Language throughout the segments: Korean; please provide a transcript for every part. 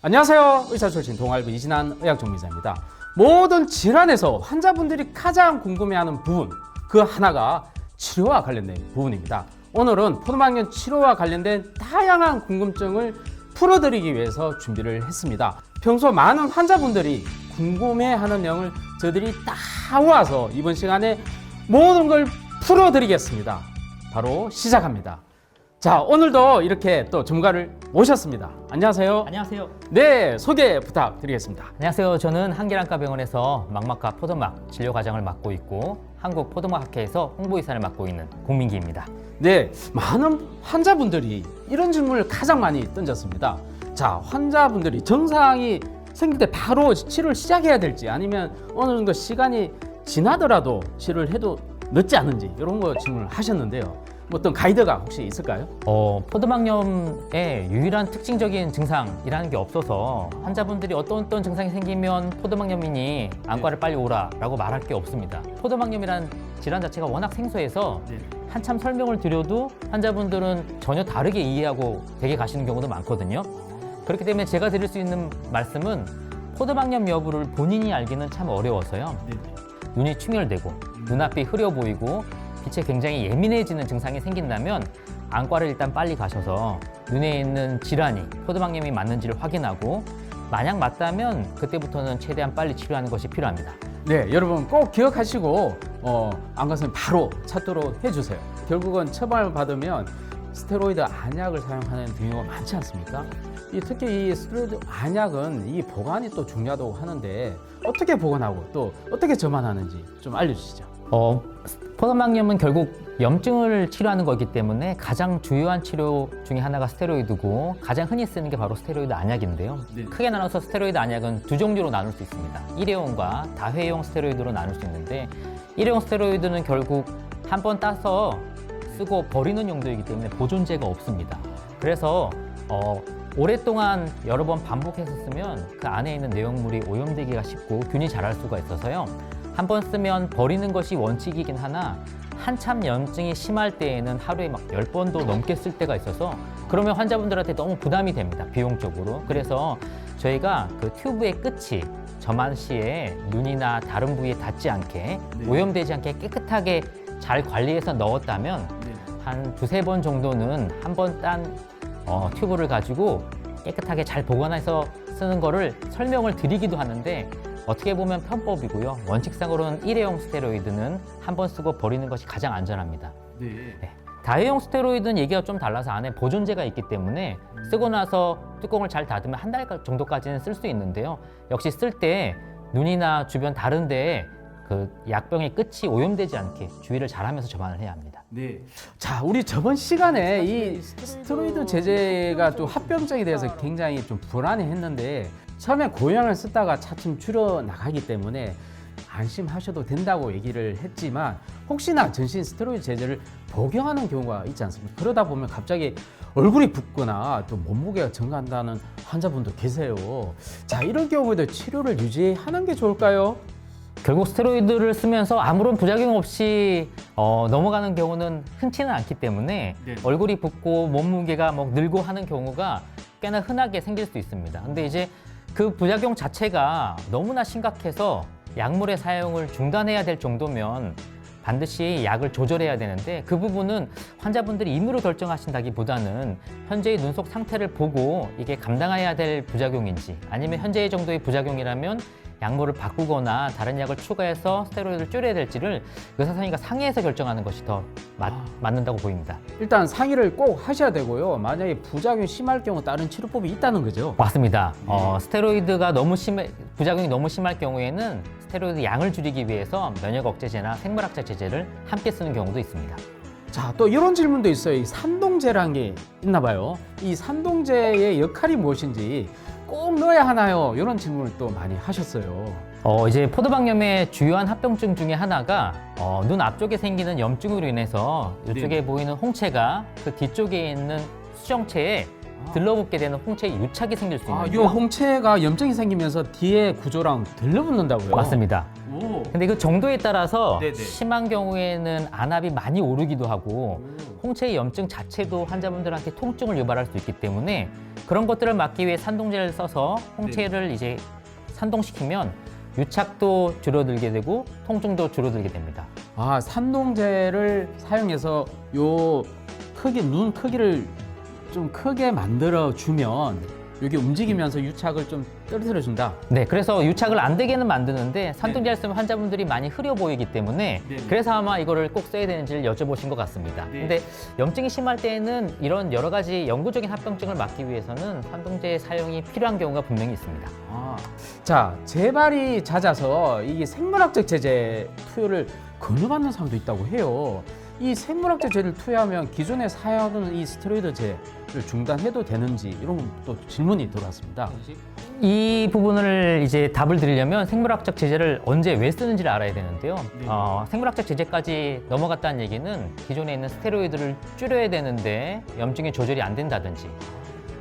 안녕하세요. 의사 출신 동아일보 이진한 의학정보기자입니다. 모든 질환에서 환자분들이 가장 궁금해하는 부분, 그 하나가 치료와 관련된 부분입니다. 오늘은 포도막염 치료와 관련된 다양한 궁금증을 풀어드리기 위해서 준비를 했습니다. 평소 많은 환자분들이 궁금해하는 내용을 저희들이 다 모아서 이번 시간에 모든 걸 풀어드리겠습니다. 바로 시작합니다. 자, 오늘도 이렇게 또 전문가를 모셨습니다. 안녕하세요. 안녕하세요. 네, 소개 부탁드리겠습니다. 안녕하세요. 저는 한길안과병원에서 망막과 포도막 진료 과정을 맡고 있고 한국포도막학회에서 홍보이사를 맡고 있는 공민기입니다. 네, 많은 환자분들이 이런 질문을 가장 많이 던졌습니다. 자, 환자분들이 증상이 생길 때 바로 치료를 시작해야 될지 아니면 어느 정도 시간이 지나더라도 치료를 해도 늦지 않은지 이런 거 질문을 하셨는데요. 뭐 어떤 가이드가 혹시 있을까요? 포도막염의 유일한 특징적인 증상이라는 게 없어서 환자분들이 어떤 증상이 생기면 포도막염이니 안과를 빨리 오라라고 말할 게 없습니다. 포도막염이라는 질환 자체가 워낙 생소해서 한참 설명을 드려도 환자분들은 전혀 다르게 이해하고 댁에 가시는 경우도 많거든요. 그렇기 때문에 제가 드릴 수 있는 말씀은 포도막염 여부를 본인이 알기는 참 어려워서요. 눈이 충혈되고 눈앞이 흐려 보이고 빛에 굉장히 예민해지는 증상이 생긴다면 안과를 일단 빨리 가셔서 눈에 있는 질환이 포도막염이 맞는지를 확인하고 만약 맞다면 그때부터는 최대한 빨리 치료하는 것이 필요합니다. 네, 여러분 꼭 기억하시고 안 가서는 바로 찾도록 해주세요. 결국은 처방을 받으면 스테로이드 안약을 사용하는 경우가 많지 않습니까? 특히 이 스테로이드 안약은 이 보관이 또 중요하다고 하는데 어떻게 보관하고 또 어떻게 저만하는지 좀 알려주시죠. 포도막염은 결국 염증을 치료하는 거기 때문에 가장 주요한 치료 중에 하나가 스테로이드고 가장 흔히 쓰는 게 바로 스테로이드 안약인데요. 크게 나눠서 스테로이드 안약은 두 종류로 나눌 수 있습니다. 일회용과 다회용 스테로이드로 나눌 수 있는데 일회용 스테로이드는 결국 한 번 따서 쓰고 버리는 용도이기 때문에 보존제가 없습니다. 그래서 오랫동안 여러 번 반복해서 쓰면 그 안에 있는 내용물이 오염되기가 쉽고 균이 자랄 수가 있어서요. 한 번 쓰면 버리는 것이 원칙이긴 하나 한참 염증이 심할 때에는 하루에 막 10번도 넘게 쓸 때가 있어서 그러면 환자분들한테 너무 부담이 됩니다. 비용적으로. 그래서 저희가 그 튜브의 끝이 점안 시에 눈이나 다른 부위에 닿지 않게 오염되지 않게 깨끗하게 잘 관리해서 넣었다면 한 두세 번 정도는 한 번 딴 튜브를 가지고 깨끗하게 잘 보관해서 쓰는 거를 설명을 드리기도 하는데 어떻게 보면 편법이고요. 원칙상으로는 일회용 스테로이드는 한 번 쓰고 버리는 것이 가장 안전합니다. 네. 다회용 스테로이드는 얘기가 좀 달라서 안에 보존제가 있기 때문에 쓰고 나서 뚜껑을 잘 닫으면 한 달 정도까지는 쓸 수 있는데요. 역시 쓸 때 눈이나 주변 다른 데에 그 약병의 끝이 오염되지 않게 주의를 잘하면서 저만을 해야 합니다. 네. 자, 우리 저번 시간에 이 스테로이드 제제가 또 합병증에 대해서 굉장히 좀 불안해했는데 처음에 고용량을 쓰다가 차츰 줄여 나가기 때문에 안심하셔도 된다고 얘기를 했지만 혹시나 전신 스테로이드 제제를 복용하는 경우가 있지 않습니까? 그러다 보면 갑자기 얼굴이 붓거나 또 몸무게가 증가한다는 환자분도 계세요. 자, 이런 경우에도 치료를 유지하는 게 좋을까요? 결국 스테로이드를 쓰면서 아무런 부작용 없이 넘어가는 경우는 흔치는 않기 때문에 얼굴이 붓고 몸무게가 늘고 하는 경우가 꽤나 흔하게 생길 수 있습니다. 근데 이제 그 부작용 자체가 너무나 심각해서 약물의 사용을 중단해야 될 정도면 반드시 약을 조절해야 되는데 그 부분은 환자분들이 임의로 결정하신다기보다는 현재의 눈 속 상태를 보고 이게 감당해야 될 부작용인지 아니면 현재의 정도의 부작용이라면 약물을 바꾸거나 다른 약을 추가해서 스테로이드를 줄여야 될지를 의사 선생님과 상의해서 결정하는 것이 더 맞는다고 보입니다. 일단 상의를 꼭 하셔야 되고요. 만약에 부작용이 심할 경우 다른 치료법이 있다는 거죠. 맞습니다. 스테로이드가 부작용이 너무 심할 경우에는 스테로이드 양을 줄이기 위해서 면역 억제제나 생물학적 제제를 함께 쓰는 경우도 있습니다. 자, 또 이런 질문도 있어요. 이 산동제라는 게 있나 봐요. 이 산동제의 역할이 무엇인지 꼭 넣어야 하나요? 이런 질문을 또 많이 하셨어요. 이제 포도막염의 주요한 합병증 중에 하나가 눈 앞쪽에 생기는 염증으로 인해서 이쪽에 보이는 홍채가 그 뒤쪽에 있는 수정체에 들러붙게 되는 홍채 유착이 생길 수 이 있는데요. 홍채가 염증이 생기면서 뒤에 구조랑 들러붙는다고요? 맞습니다. 오. 근데 그 정도에 따라서 네네. 심한 경우에는 안압이 많이 오르기도 하고 홍채의 염증 자체도 환자분들한테 통증을 유발할 수 있기 때문에 그런 것들을 막기 위해 산동제를 써서 홍채를 이제 산동시키면 유착도 줄어들게 되고 통증도 줄어들게 됩니다. 산동제를 사용해서 요 눈 크기를 좀 크게 만들어 주면 이게 움직이면서 유착을 좀 떨어뜨려 준다. 네, 그래서 유착을 안 되게는 만드는데 산동제를 쓰면 환자분들이 많이 흐려 보이기 때문에 그래서 아마 이거를 꼭 써야 되는지를 여쭤보신 것 같습니다. 근데 염증이 심할 때에는 이런 여러 가지 영구적인 합병증을 막기 위해서는 산동제 사용이 필요한 경우가 분명히 있습니다. 자, 재발이 잦아서 이게 생물학적 제제 투여를 권유받는 사람도 있다고 해요. 이 생물학적 제제를 투여하면 기존에 사용하던 이 스테로이드제를 중단해도 되는지 이런 또 질문이 들어왔습니다. 이 부분을 이제 답을 드리려면 생물학적 제제를 언제 왜 쓰는지를 알아야 되는데요. 생물학적 제제까지 넘어갔다는 얘기는 기존에 있는 스테로이드를 줄여야 되는데 염증이 조절이 안 된다든지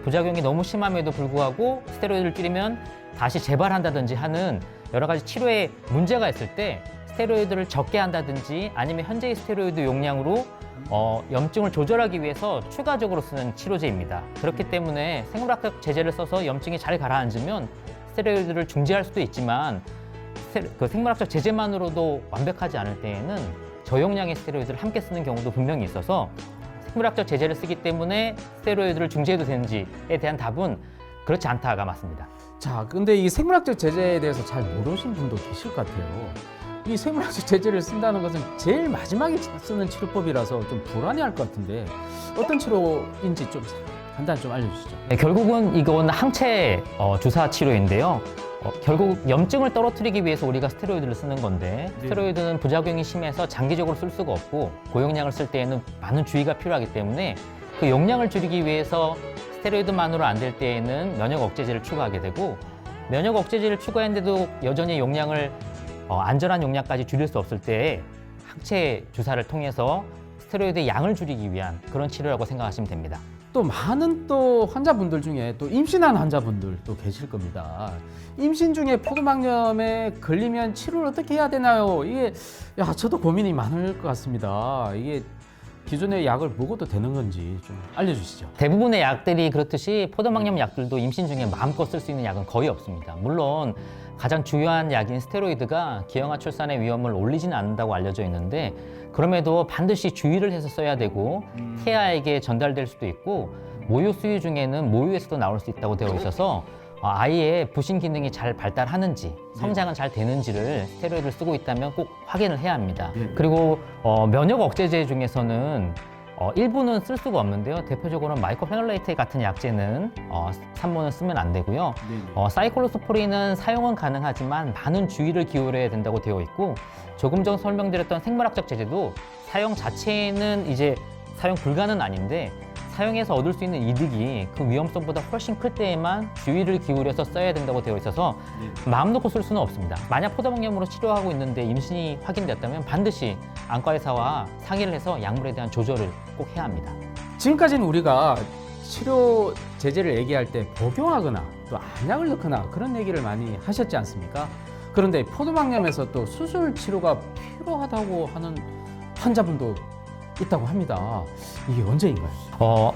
부작용이 너무 심함에도 불구하고 스테로이드를 줄이면 다시 재발한다든지 하는 여러 가지 치료에 문제가 있을 때 스테로이드를 적게 한다든지 아니면 현재의 스테로이드 용량으로 염증을 조절하기 위해서 추가적으로 쓰는 치료제입니다. 그렇기 때문에 생물학적 제제를 써서 염증이 잘 가라앉으면 스테로이드를 중지할 수도 있지만 그 생물학적 제제만으로도 완벽하지 않을 때에는 저용량의 스테로이드를 함께 쓰는 경우도 분명히 있어서 생물학적 제제를 쓰기 때문에 스테로이드를 중지해도 되는지에 대한 답은 그렇지 않다가 맞습니다. 자, 근데 이 생물학적 제제에 대해서 잘 모르신 분도 계실 것 같아요. 이 생물학적 제제를 쓴다는 것은 제일 마지막에 쓰는 치료법이라서 좀 불안해할 것 같은데 어떤 치료인지 좀 간단히 좀 알려주시죠. 네, 결국은 이건 항체 주사 치료인데요. 결국 염증을 떨어뜨리기 위해서 우리가 스테로이드를 쓰는 건데 스테로이드는 부작용이 심해서 장기적으로 쓸 수가 없고 고용량을 쓸 때에는 많은 주의가 필요하기 때문에 그 용량을 줄이기 위해서 스테로이드만으로 안 될 때에는 면역 억제제를 추가하게 되고 면역 억제제를 추가했는데도 여전히 용량을 안전한 용량까지 줄일 수 없을 때에 항체 주사를 통해서 스테로이드의 양을 줄이기 위한 그런 치료라고 생각하시면 됩니다. 또 많은 또 환자분들 중에 또 임신한 환자분들도 계실 겁니다. 임신 중에 포도막염에 걸리면 치료를 어떻게 해야 되나요? 이게 저도 고민이 많을 것 같습니다. 이게 기존의 약을 먹어도 되는 건지 좀 알려주시죠. 대부분의 약들이 그렇듯이 포도막염 약들도 임신 중에 마음껏 쓸 수 있는 약은 거의 없습니다. 물론 가장 중요한 약인 스테로이드가 기형아 출산의 위험을 올리지는 않는다고 알려져 있는데 그럼에도 반드시 주의를 해서 써야 되고 태아에게 전달될 수도 있고 모유 수유 중에는 모유에서도 나올 수 있다고 되어 있어서 아이의 부신 기능이 잘 발달하는지 성장은 잘 되는지를 스테로이드를 쓰고 있다면 꼭 확인을 해야 합니다. 그리고 면역 억제제 중에서는 일부는 쓸 수가 없는데요. 대표적으로는 마이코페놀레이트 같은 약제는 산모는 쓰면 안 되고요. 사이클로스포린은 사용은 가능하지만 많은 주의를 기울여야 된다고 되어 있고 조금 전 설명드렸던 생물학적 제제도 사용 자체는 이제 사용 불가는 아닌데 사용해서 얻을 수 있는 이득이 그 위험성보다 훨씬 클 때에만 주의를 기울여서 써야 된다고 되어 있어서 마음 놓고 쓸 수는 없습니다. 만약 포도막염으로 치료하고 있는데 임신이 확인됐다면 반드시 안과의사와 상의를 해서 약물에 대한 조절을 꼭 해야 합니다. 지금까지는 우리가 치료 제제를 얘기할 때 복용하거나 또 안약을 넣거나 그런 얘기를 많이 하셨지 않습니까? 그런데 포도막염에서 또 수술 치료가 필요하다고 하는 환자분도 있다고 합니다. 이게 언제인가요?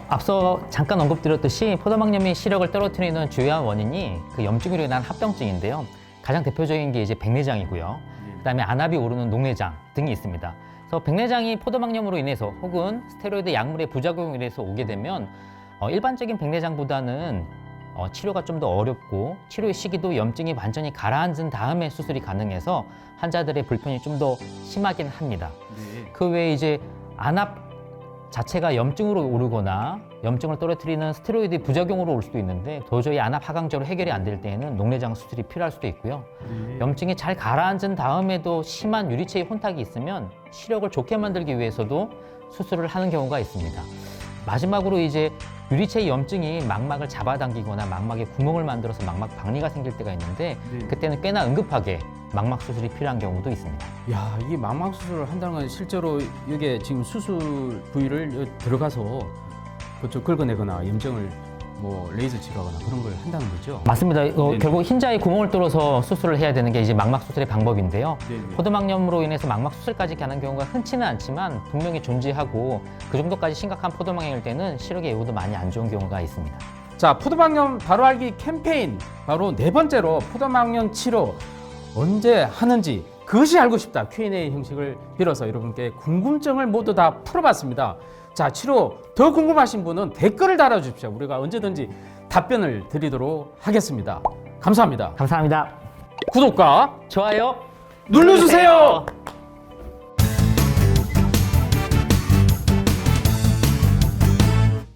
앞서 잠깐 언급드렸듯이 포도막염이 시력을 떨어뜨리는 주요한 원인이 그 염증으로 인한 합병증인데요. 가장 대표적인 게 이제 백내장이고요. 그다음에 안압이 오르는 녹내장 등이 있습니다. 그래서 백내장이 포도막염으로 인해서 혹은 스테로이드 약물의 부작용으로 인해서 오게 되면 일반적인 백내장보다는 치료가 좀 더 어렵고 치료의 시기도 염증이 완전히 가라앉은 다음에 수술이 가능해서 환자들의 불편이 좀 더 심하긴 합니다. 그 외에 이제 안압 자체가 염증으로 오르거나 염증을 떨어뜨리는 스테로이드 부작용으로 올 수도 있는데 도저히 안압 하강제로 해결이 안 될 때에는 녹내장 수술이 필요할 수도 있고요. 염증이 잘 가라앉은 다음에도 심한 유리체의 혼탁이 있으면 시력을 좋게 만들기 위해서도 수술을 하는 경우가 있습니다. 마지막으로 이제 유리체의 염증이 망막을 잡아당기거나 망막에 구멍을 만들어서 망막 박리가 생길 때가 있는데 그때는 꽤나 응급하게 망막 수술이 필요한 경우도 있습니다. 야, 이게 망막 수술을 한다는 건 실제로 이게 지금 수술 부위를 들어가서 그쪽 긁어내거나 염증을 뭐 레이저 치료하거나 그런 걸 한다는 거죠. 맞습니다. 네네. 결국 흰자에 구멍을 뚫어서 수술을 해야 되는 게 이제 망막 수술의 방법인데요. 네네. 포도막염으로 인해서 망막 수술까지 가는 경우가 흔치는 않지만 분명히 존재하고 그 정도까지 심각한 포도막염일 때는 시력의 예후도 많이 안 좋은 경우가 있습니다. 자, 포도막염 바로 알기 캠페인 바로 네 번째로 포도막염 치료 언제 하는지 그것이 알고 싶다 Q&A 형식을 빌어서 여러분께 궁금증을 모두 다 풀어봤습니다. 자, 치료 더 궁금하신 분은 댓글을 달아주십시오. 우리가 언제든지 답변을 드리도록 하겠습니다. 감사합니다. 감사합니다. 구독과 좋아요 눌러주세요.